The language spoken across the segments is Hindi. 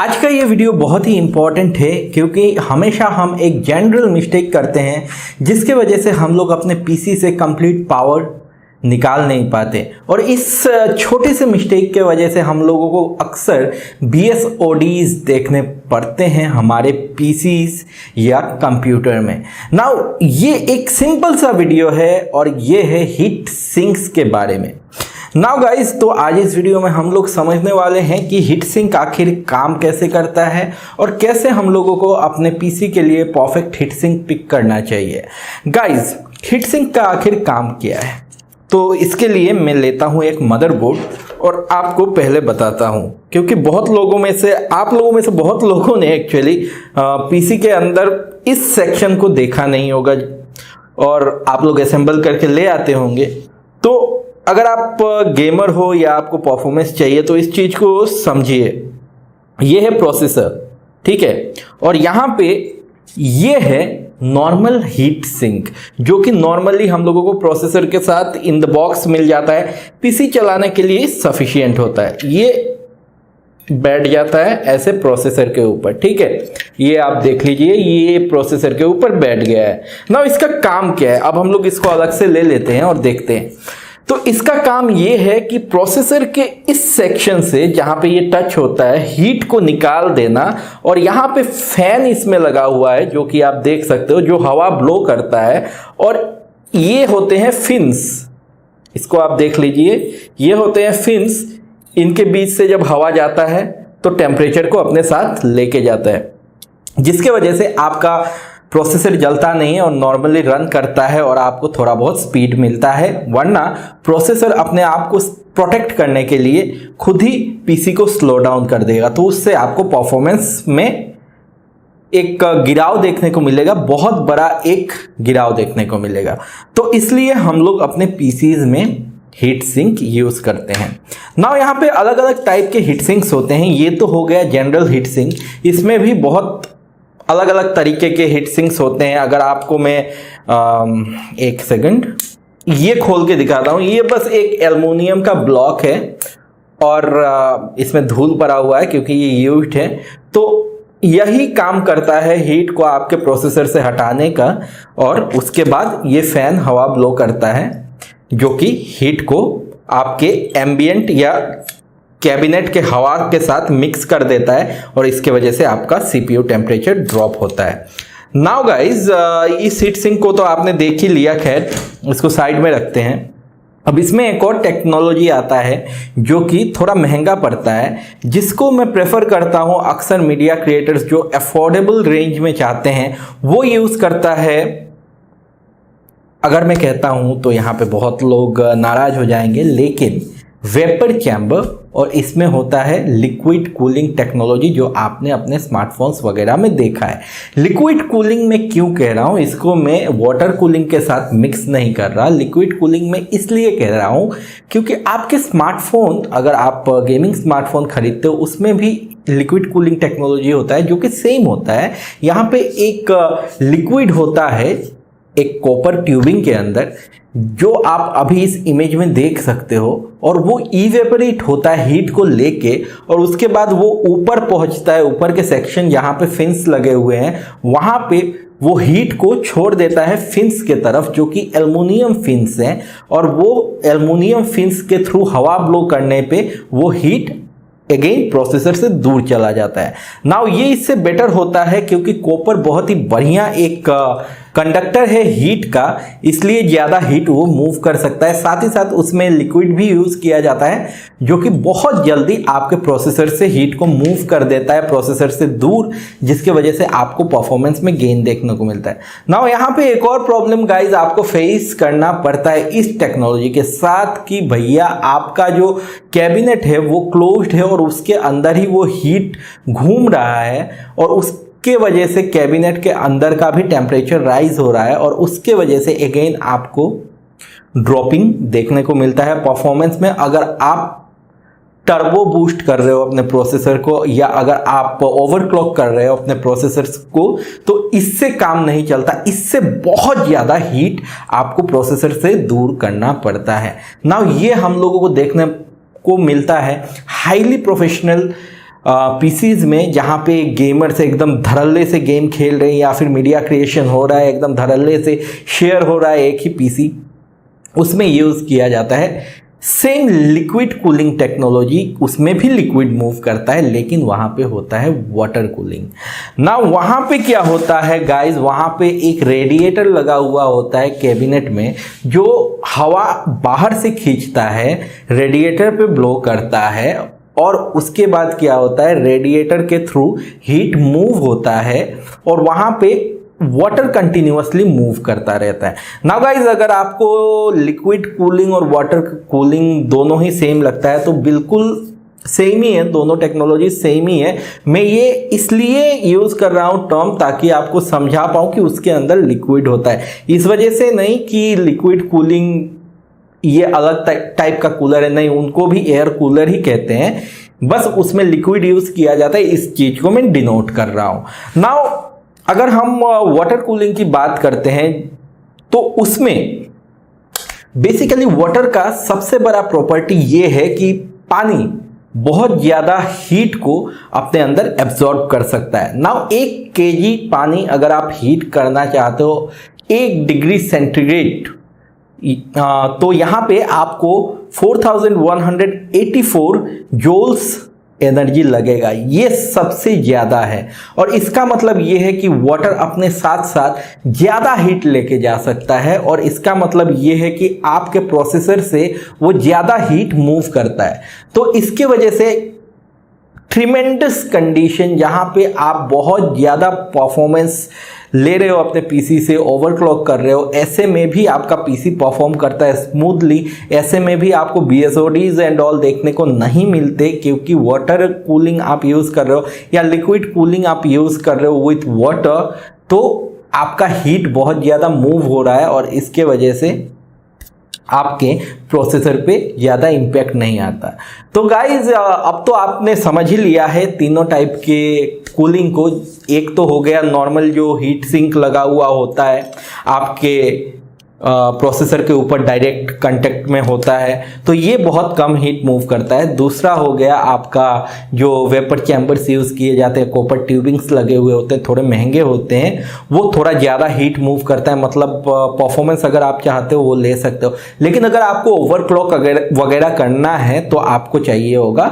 आज का ये वीडियो बहुत ही इम्पॉर्टेंट है क्योंकि हमेशा हम एक जनरल मिस्टेक करते हैं जिसके वजह से हम लोग अपने पीसी से कंप्लीट पावर निकाल नहीं पाते और इस छोटे से मिस्टेक के वजह से हम लोगों को अक्सर BSODs देखने पड़ते हैं हमारे पीसीज या कंप्यूटर में। नाउ ये एक सिंपल सा वीडियो है और ये है हीट सिंक्स के बारे में। नाउ गाइस, तो आज इस वीडियो में हम लोग समझने वाले हैं कि हीट सिंक आखिर काम कैसे करता है और कैसे हम लोगों को अपने पीसी के लिए परफेक्ट हीट सिंक पिक करना चाहिए। गाइस, हीट सिंक का आखिर काम क्या है? तो इसके लिए मैं लेता हूं एक मदरबोर्ड और आपको पहले बताता हूं, क्योंकि बहुत लोगों में से आप लोगों में से बहुत लोगों ने एक्चुअली पीसी के अंदर इस सेक्शन को देखा नहीं होगा और आप लोग असेंबल करके ले आते होंगे। तो अगर आप गेमर हो या आपको परफॉर्मेंस चाहिए तो इस चीज को समझिए। ये है प्रोसेसर, ठीक है, और यहाँ पे ये है नॉर्मल हीट सिंक जो कि नॉर्मली हम लोगों को प्रोसेसर के साथ इन द बॉक्स मिल जाता है, पीसी चलाने के लिए सफिशिएंट होता है। ये बैठ जाता है ऐसे प्रोसेसर के ऊपर, ठीक है। ये आप देख लीजिए, ये प्रोसेसर के ऊपर बैठ गया है। ना इसका काम क्या है, अब हम लोग इसको अलग से ले लेते हैं और देखते हैं। तो इसका काम ये है कि प्रोसेसर के इस सेक्शन से जहां पे ये टच होता है हीट को निकाल देना, और यहां पे फैन इसमें लगा हुआ है जो कि आप देख सकते हो, जो हवा ब्लो करता है, और ये होते हैं फिन्स। इसको आप देख लीजिए, ये होते हैं फिन्स। इनके बीच से जब हवा जाता है तो टेम्परेचर को अपने साथ लेके जाता है, जिसके वजह से आपका प्रोसेसर जलता नहीं है और नॉर्मली रन करता है और आपको थोड़ा बहुत स्पीड मिलता है। वरना प्रोसेसर अपने आप को प्रोटेक्ट करने के लिए खुद ही पीसी को स्लो डाउन कर देगा, तो उससे आपको परफॉर्मेंस में एक गिराव देखने को मिलेगा, बहुत बड़ा एक गिराव देखने को मिलेगा। तो इसलिए हम लोग अपने पीसीज में हीट सिंक यूज करते हैं। नाउ यहाँ पे अलग अलग टाइप के हीट सिंक्स होते हैं। ये तो हो गया जनरल हीट सिंक, इसमें भी बहुत अलग अलग तरीके के हीट सिंक्स होते हैं। अगर आपको मैं एक सेकंड ये खोल के दिखाता हूँ। ये बस एक एल्युमिनियम का ब्लॉक है और इसमें धूल पड़ा हुआ है क्योंकि ये यूज्ड है। तो यही काम करता है हीट को आपके प्रोसेसर से हटाने का, और उसके बाद ये फैन हवा ब्लो करता है जो कि हीट को आपके एम्बियंट या कैबिनेट के हवा के साथ मिक्स कर देता है और इसके वजह से आपका सीपीयू टेम्परेचर ड्रॉप होता है। नाउ गाइज, इस हीट सिंक को तो आपने देख ही लिया, खैर इसको साइड में रखते हैं। अब इसमें एक और टेक्नोलॉजी आता है जो कि थोड़ा महंगा पड़ता है, जिसको मैं प्रेफर करता हूं अक्सर मीडिया क्रिएटर्स जो अफोर्डेबल रेंज में चाहते हैं वो यूज करता है। अगर मैं कहता हूं तो यहाँ पे बहुत लोग नाराज हो जाएंगे, लेकिन वेपर चैम्बर, और इसमें होता है लिक्विड कूलिंग टेक्नोलॉजी जो आपने अपने स्मार्टफोन्स वगैरह में देखा है। लिक्विड कूलिंग में क्यों कह रहा हूं, इसको मैं वाटर कूलिंग के साथ मिक्स नहीं कर रहा। लिक्विड कूलिंग में इसलिए कह रहा हूं क्योंकि आपके स्मार्टफोन, अगर आप गेमिंग स्मार्टफोन खरीदते हो, उसमें भी लिक्विड कूलिंग टेक्नोलॉजी होता है जो कि सेम होता है। यहाँ पे एक लिक्विड होता है एक कॉपर ट्यूबिंग के अंदर, जो आप अभी इस इमेज में देख सकते हो, और वो इवेपोरेट होता है हीट को लेके, और उसके बाद वो ऊपर पहुंचता है। ऊपर के सेक्शन जहां पे फिन्स लगे हुए हैं वहां पे वो हीट को छोड़ देता है फिन्स के तरफ, जो कि एल्युमिनियम फिन्स हैं, और वो एल्युमिनियम फिन्स के थ्रू हवा ब्लो करने पे वो हीट अगेन प्रोसेसर से दूर चला जाता है। नाउ ये इससे बेटर होता है क्योंकि कॉपर बहुत ही बढ़िया एक कंडक्टर है हीट का, इसलिए ज़्यादा हीट वो मूव कर सकता है। साथ ही साथ उसमें लिक्विड भी यूज़ किया जाता है जो कि बहुत जल्दी आपके प्रोसेसर से हीट को मूव कर देता है प्रोसेसर से दूर, जिसके वजह से आपको परफॉर्मेंस में गेन देखने को मिलता है। नाउ यहाँ पे एक और प्रॉब्लम गाइज आपको फेस करना पड़ता है इस टेक्नोलॉजी के साथ कि भैया आपका जो कैबिनेट है वो क्लोज्ड है और उसके अंदर ही वो हीट घूम रहा है, और उसके वजह से कैबिनेट के अंदर का भी टेम्परेचर राइज हो रहा है, और उसके वजह से अगेन आपको ड्रॉपिंग देखने को मिलता है परफॉर्मेंस में। अगर आप टर्बो बूस्ट कर रहे हो अपने प्रोसेसर को, या अगर आप ओवरक्लॉक कर रहे हो अपने प्रोसेसर को, तो इससे काम नहीं चलता। इससे बहुत ज़्यादा हीट आपको प्रोसेसर से दूर करना पड़ता है। नाउ ये हम लोगों को देखने को मिलता है हाईली प्रोफेशनल पीसीज में, जहाँ पे गेमर से एकदम धड़ल्ले से गेम खेल रहे हैं या फिर मीडिया क्रिएशन हो रहा है, एकदम धड़ल्ले से शेयर हो रहा है एक ही पीसी, उसमें यूज़ किया जाता है सेम लिक्विड कूलिंग टेक्नोलॉजी। उसमें भी लिक्विड मूव करता है, लेकिन वहाँ पे होता है वाटर कूलिंग ना। वहाँ पे क्या होता है गाइस, वहाँ पे एक रेडिएटर लगा हुआ होता है कैबिनेट में, जो हवा बाहर से खींचता है, रेडिएटर पे ब्लो करता है, और उसके बाद क्या होता है, रेडिएटर के थ्रू हीट मूव होता है और वहाँ पे वाटर कंटिन्यूअसली मूव करता रहता है। नाउ गाइज, अगर आपको लिक्विड कूलिंग और वाटर कूलिंग दोनों ही सेम लगता है तो बिल्कुल सेम ही है, दोनों टेक्नोलॉजी सेम ही है। मैं ये इसलिए यूज़ कर रहा हूँ टर्म ताकि आपको समझा पाऊँ कि उसके अंदर लिक्विड होता है, इस वजह से नहीं कि लिक्विड कूलिंग ये अलग टाइप का कूलर है, नहीं, उनको भी एयर कूलर ही कहते हैं, बस उसमें लिक्विड यूज़ किया जाता है, इस चीज़ को मैं डिनोट कर रहा हूँ। नाउ अगर हम वाटर कूलिंग की बात करते हैं तो उसमें बेसिकली वाटर का सबसे बड़ा प्रॉपर्टी ये है कि पानी बहुत ज़्यादा हीट को अपने अंदर एब्जॉर्ब कर सकता है। नाउ 1 kg पानी अगर आप हीट करना चाहते हो 1 डिग्री सेंटीग्रेड, तो यहाँ पे आपको 4184 जूल्स एनर्जी लगेगा, ये सबसे ज़्यादा है। और इसका मतलब ये है कि वाटर अपने साथ साथ ज़्यादा हीट लेके जा सकता है, और इसका मतलब ये है कि आपके प्रोसेसर से वो ज़्यादा हीट मूव करता है। तो इसके वजह से ट्रिमेंडस कंडीशन, जहाँ पे आप बहुत ज़्यादा परफॉर्मेंस ले रहे हो अपने पीसी से, ओवरक्लॉक कर रहे हो, ऐसे में भी आपका पीसी परफॉर्म करता है स्मूथली। ऐसे में भी आपको BSODs एंड ऑल देखने को नहीं मिलते, क्योंकि वाटर कूलिंग आप यूज़ कर रहे हो या लिक्विड कूलिंग आप यूज़ कर रहे हो विथ वाटर, तो आपका हीट बहुत ज़्यादा मूव हो रहा है और इसके वजह से आपके प्रोसेसर पे ज़्यादा इम्पैक्ट नहीं आता। तो गाइज, अब तो आपने समझ ही लिया है तीनों टाइप के कूलिंग को। एक तो हो गया नॉर्मल जो हीट सिंक लगा हुआ होता है आपके प्रोसेसर के ऊपर डायरेक्ट कांटेक्ट में होता है, तो ये बहुत कम हीट मूव करता है। दूसरा हो गया आपका जो वेपर चैम्बर्स यूज़ किए जाते हैं, कॉपर ट्यूबिंग्स लगे हुए होते हैं, थोड़े महंगे होते हैं, वो थोड़ा ज़्यादा हीट मूव करता है, मतलब परफॉर्मेंस अगर आप चाहते हो वो ले सकते हो। लेकिन अगर आपको ओवरक्लॉक वगैरह करना है तो आपको चाहिए होगा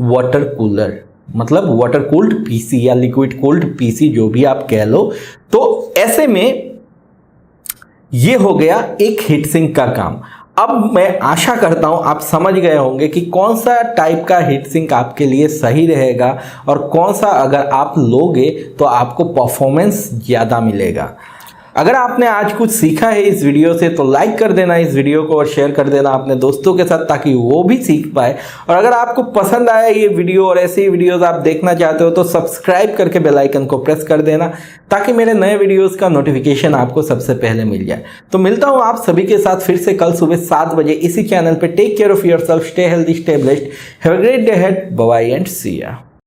वाटर कूलर, मतलब वाटर कूल्ड पीसी या लिक्विड कूल्ड पीसी, जो भी आप कह लो। तो ऐसे में ये हो गया एक हीट सिंक का काम। अब मैं आशा करता हूं आप समझ गए होंगे कि कौन सा टाइप का हीट सिंक आपके लिए सही रहेगा और कौन सा अगर आप लोगे तो आपको परफॉर्मेंस ज़्यादा मिलेगा। अगर आपने आज कुछ सीखा है इस वीडियो से तो लाइक कर देना इस वीडियो को और शेयर कर देना अपने दोस्तों के साथ, ताकि वो भी सीख पाए। और अगर आपको पसंद आया ये वीडियो और ऐसे ही वीडियोस आप देखना चाहते हो तो सब्सक्राइब करके बेल आइकन को प्रेस कर देना, ताकि मेरे नए वीडियोस का नोटिफिकेशन आपको सबसे पहले मिल जाए। तो मिलता हूँ आप सभी के साथ फिर से कल सुबह 7 बजे इसी चैनल पर। Take care of yourself, stay healthy, stay blessed, have a great day ahead, bye bye and see या।